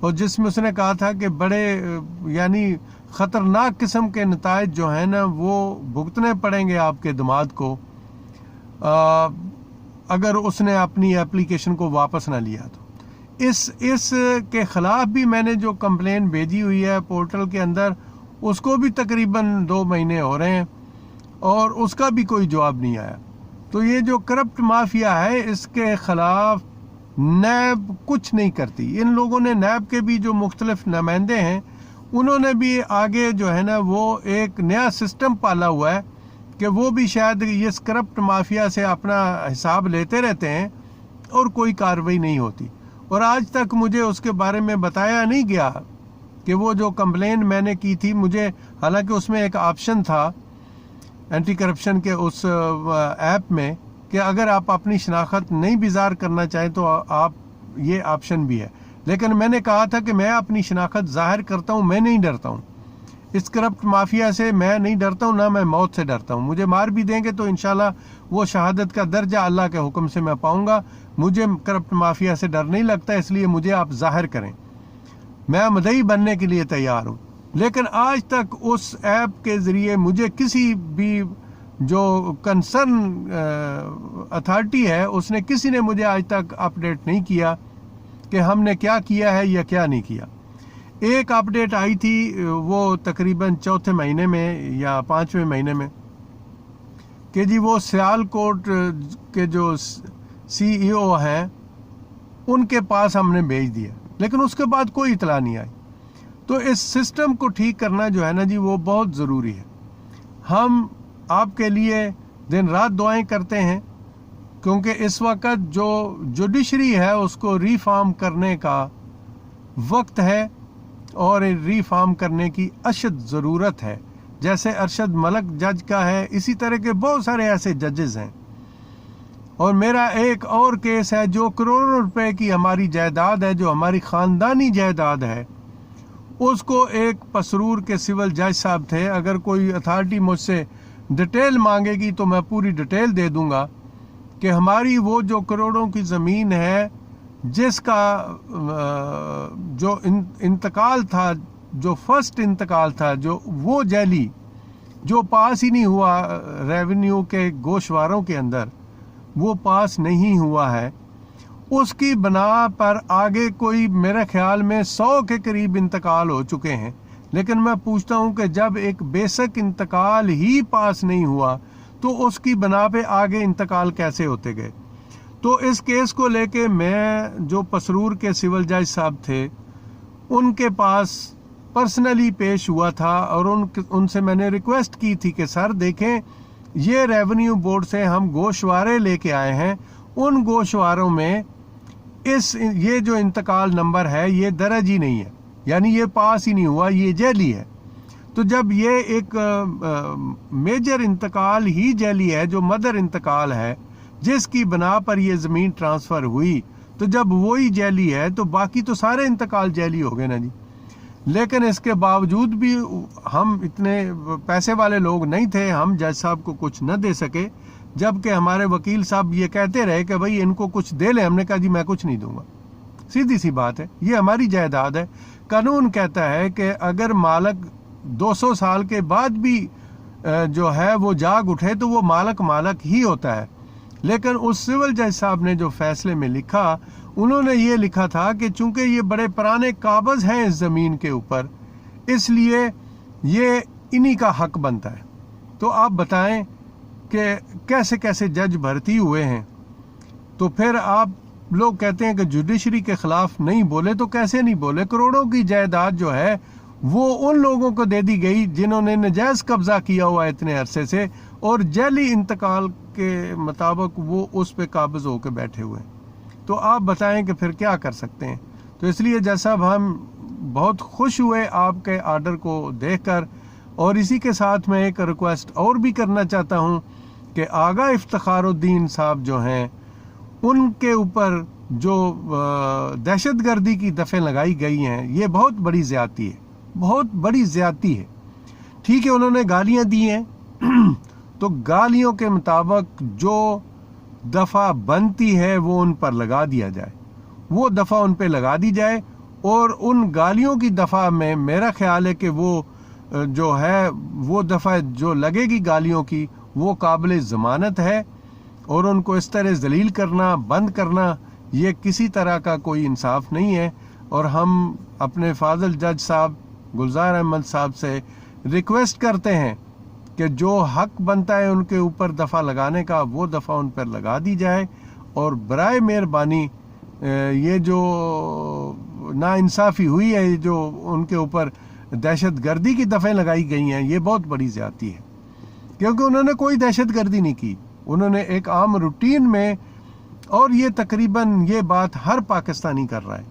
اور جس میں اس نے کہا تھا کہ بڑے یعنی خطرناک قسم کے نتائج جو ہیں نا وہ بھگتنے پڑیں گے آپ کے دماد کو اگر اس نے اپنی اپلیکیشن کو واپس نہ لیا تو اس کے خلاف بھی میں نے جو کمپلین بھیجی ہوئی ہے پورٹل کے اندر اس کو بھی تقریباً 2 مہینے ہو رہے ہیں اور اس کا بھی کوئی جواب نہیں آیا. تو یہ جو کرپٹ مافیا ہے اس کے خلاف نیب کچھ نہیں کرتی. ان لوگوں نے نیب کے بھی جو مختلف نمائندے ہیں انہوں نے بھی آگے جو ہے نا وہ ایک نیا سسٹم پالا ہوا ہے کہ وہ بھی شاید اس کرپٹ مافیا سے اپنا حساب لیتے رہتے ہیں اور کوئی کارروائی نہیں ہوتی. اور آج تک مجھے اس کے بارے میں بتایا نہیں گیا کہ وہ جو کمپلین میں نے کی تھی مجھے، حالانکہ اس میں ایک آپشن تھا اینٹی کرپشن کے اس ایپ میں کہ اگر آپ اپنی شناخت نہیں بیزار کرنا چاہیں تو آپ یہ آپشن بھی ہے، لیکن میں نے کہا تھا کہ میں اپنی شناخت ظاہر کرتا ہوں، میں نہیں ڈرتا ہوں اس کرپٹ مافیا سے، میں نہیں ڈرتا ہوں، نہ میں موت سے ڈرتا ہوں. مجھے مار بھی دیں گے تو انشاءاللہ وہ شہادت کا درجہ اللہ کے حکم سے میں پاؤں گا. مجھے کرپٹ مافیا سے ڈر نہیں لگتا، اس لیے مجھے آپ ظاہر کریں، میں مدعی بننے کے لیے تیار ہوں. لیکن آج تک اس ایپ کے ذریعے مجھے کسی بھی جو کنسرن اتھارٹی ہے اس نے کسی نے مجھے آج تک اپڈیٹ نہیں کیا کہ ہم نے کیا کیا ہے یا کیا نہیں کیا. ایک اپڈیٹ آئی تھی وہ تقریباً 4تھے مہینے میں یا 5ویں مہینے میں کہ جی وہ سیالکوٹ کے جو سی ای او ہیں ان کے پاس ہم نے بھیج دیا، لیکن اس کے بعد کوئی اطلاع نہیں آئی. تو اس سسٹم کو ٹھیک کرنا جو ہے نا جی وہ بہت ضروری ہے. ہم آپ کے لیے دن رات دعائیں کرتے ہیں کیونکہ اس وقت جو جوڈیشری ہے اس کو ریفارم کرنے کا وقت ہے اور ریفارم کرنے کی اشد ضرورت ہے. جیسے ارشد ملک جج کا ہے، اسی طرح کے بہت سارے ایسے ججز ہیں. اور میرا ایک اور کیس ہے جو کروڑوں روپے کی ہماری جائیداد ہے، جو ہماری خاندانی جائیداد ہے، اس کو ایک پسرور کے سول جج صاحب تھے. اگر کوئی اتھارٹی مجھ سے ڈیٹیل مانگے گی تو میں پوری ڈیٹیل دے دوں گا کہ ہماری وہ جو کروڑوں کی زمین ہے جس کا جو انتقال تھا، جو فرسٹ انتقال تھا، جو وہ جیلی جو پاس ہی نہیں ہوا ریونیو کے گوشواروں کے اندر، وہ پاس نہیں ہوا ہے، اس کی بنا پر آگے کوئی میرے خیال میں 100 کے قریب انتقال ہو چکے ہیں. لیکن میں پوچھتا ہوں کہ جب ایک بیسک انتقال ہی پاس نہیں ہوا تو اس کی بنا پہ آگے انتقال کیسے ہوتے گئے. تو اس کیس کو لے کے میں جو پسرور کے سول جج صاحب تھے ان کے پاس پرسنلی پیش ہوا تھا اور ان سے میں نے ریکویسٹ کی تھی کہ سر دیکھیں یہ ریونیو بورڈ سے ہم گوشوارے لے کے آئے ہیں، ان گوشواروں میں یہ جو انتقال نمبر ہے یہ درج ہی نہیں ہے، یعنی یہ پاس ہی نہیں ہوا، یہ جعلی ہے. تو جب یہ ایک میجر انتقال ہی جعلی ہے، جو مدر انتقال ہے جس کی بنا پر یہ زمین ٹرانسفر ہوئی، تو جب وہی جعلی ہے تو باقی تو سارے انتقال جعلی ہو گئے نا جی. لیکن اس کے باوجود بھی ہم اتنے پیسے والے لوگ نہیں تھے، ہم جج صاحب کو کچھ نہ دے سکے، جبکہ ہمارے وکیل صاحب یہ کہتے رہے کہ بھائی ان کو کچھ دے لیں. ہم نے کہا جی میں کچھ نہیں دوں گا، سیدھی سی بات ہے، یہ ہماری جائیداد ہے. قانون کہتا ہے کہ اگر مالک 200 سال کے بعد بھی جو ہے وہ جاگ اٹھے تو وہ مالک ہی ہوتا ہے. لیکن اس سول جج صاحب نے جو فیصلے میں لکھا، انہوں نے یہ لکھا تھا کہ چونکہ یہ بڑے پرانے قابض ہیں اس زمین کے اوپر، اس لیے یہ انہی کا حق بنتا ہے. تو آپ بتائیں کہ کیسے کیسے جج بھرتی ہوئے ہیں. تو پھر آپ لوگ کہتے ہیں کہ جوڈیشری کے خلاف نہیں بولے، تو کیسے نہیں بولے؟ کروڑوں کی جائیداد جو ہے وہ ان لوگوں کو دے دی گئی جنہوں نے نجائز قبضہ کیا ہوا ہے اتنے عرصے سے، اور جعلی انتقال کے مطابق وہ اس پہ قابض ہو کے بیٹھے ہوئے ہیں. تو آپ بتائیں کہ پھر کیا کر سکتے ہیں. تو اس لیے جج صاحب ہم بہت خوش ہوئے آپ کے آرڈر کو دیکھ کر، اور اسی کے ساتھ میں ایک ریکویسٹ اور بھی کرنا چاہتا ہوں کہ آغا افتخار الدین صاحب جو ہیں ان کے اوپر جو دہشت گردی کی دفعہ لگائی گئی ہیں، یہ بہت بڑی زیادتی ہے، بہت بڑی زیادتی ہے. ٹھیک ہے انہوں نے گالیاں دی ہیں تو گالیوں کے مطابق جو دفعہ بنتی ہے وہ ان پر لگا دیا جائے، وہ دفعہ ان پہ لگا دی جائے. اور ان گالیوں کی دفعہ میں میرا خیال ہے کہ وہ جو ہے وہ دفعہ جو لگے گی گالیوں کی وہ قابل ضمانت ہے، اور ان کو اس طرح ذلیل کرنا، بند کرنا، یہ کسی طرح کا کوئی انصاف نہیں ہے۔ اور ہم اپنے فاضل جج صاحب گلزار احمد صاحب سے ریکویسٹ کرتے ہیں کہ جو حق بنتا ہے ان کے اوپر دفعہ لگانے کا وہ دفعہ ان پر لگا دی جائے، اور برائے مہربانی یہ جو ناانصافی ہوئی ہے، جو ان کے اوپر دہشت گردی کی دفعیں لگائی گئی ہیں، یہ بہت بڑی زیادتی ہے، کیونکہ انہوں نے کوئی دہشت گردی نہیں کی، انہوں نے ایک عام روٹین میں، اور یہ تقریباً یہ بات ہر پاکستانی کر رہا ہے،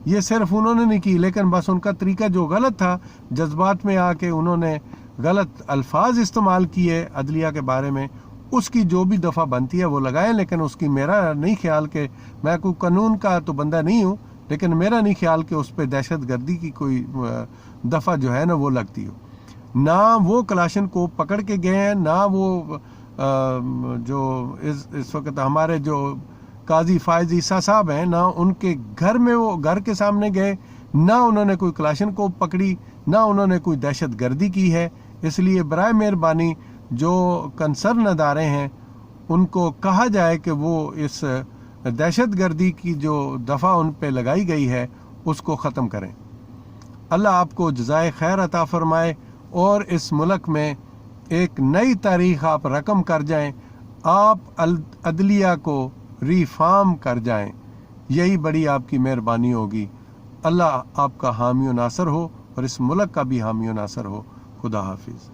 یہ صرف انہوں نے نہیں کی، لیکن بس ان کا طریقہ جو غلط تھا، جذبات میں آ کے انہوں نے غلط الفاظ استعمال کیے عدلیہ کے بارے میں، اس کی جو بھی دفعہ بنتی ہے وہ لگائیں، لیکن اس کی میرا نہیں خیال کہ میں کوئی قانون کا تو بندہ نہیں ہوں، لیکن میرا نہیں خیال کہ اس پہ دہشت گردی کی کوئی دفعہ جو ہے نا وہ لگتی ہو۔ نہ وہ کلاشن کو پکڑ کے گئے ہیں، نہ وہ جو اس وقت ہمارے جو قاضی فائز عیسیٰ صاحب ہیں، نہ ان کے گھر میں وہ گھر کے سامنے گئے، نہ انہوں نے کوئی کلاشن کو پکڑی، نہ انہوں نے کوئی دہشت گردی کی ہے۔ اس لیے برائے مہربانی جو کنسرن ادارے ہیں ان کو کہا جائے کہ وہ اس دہشت گردی کی جو دفعہ ان پہ لگائی گئی ہے اس کو ختم کریں۔ اللہ آپ کو جزائے خیر عطا فرمائے، اور اس ملک میں ایک نئی تاریخ آپ رقم کر جائیں، آپ عدلیہ کو ریفارم کر جائیں، یہی بڑی آپ کی مہربانی ہوگی۔ اللہ آپ کا حامی و ناصر ہو، اور اس ملک کا بھی حامی و ناصر ہو۔ خدا حافظ۔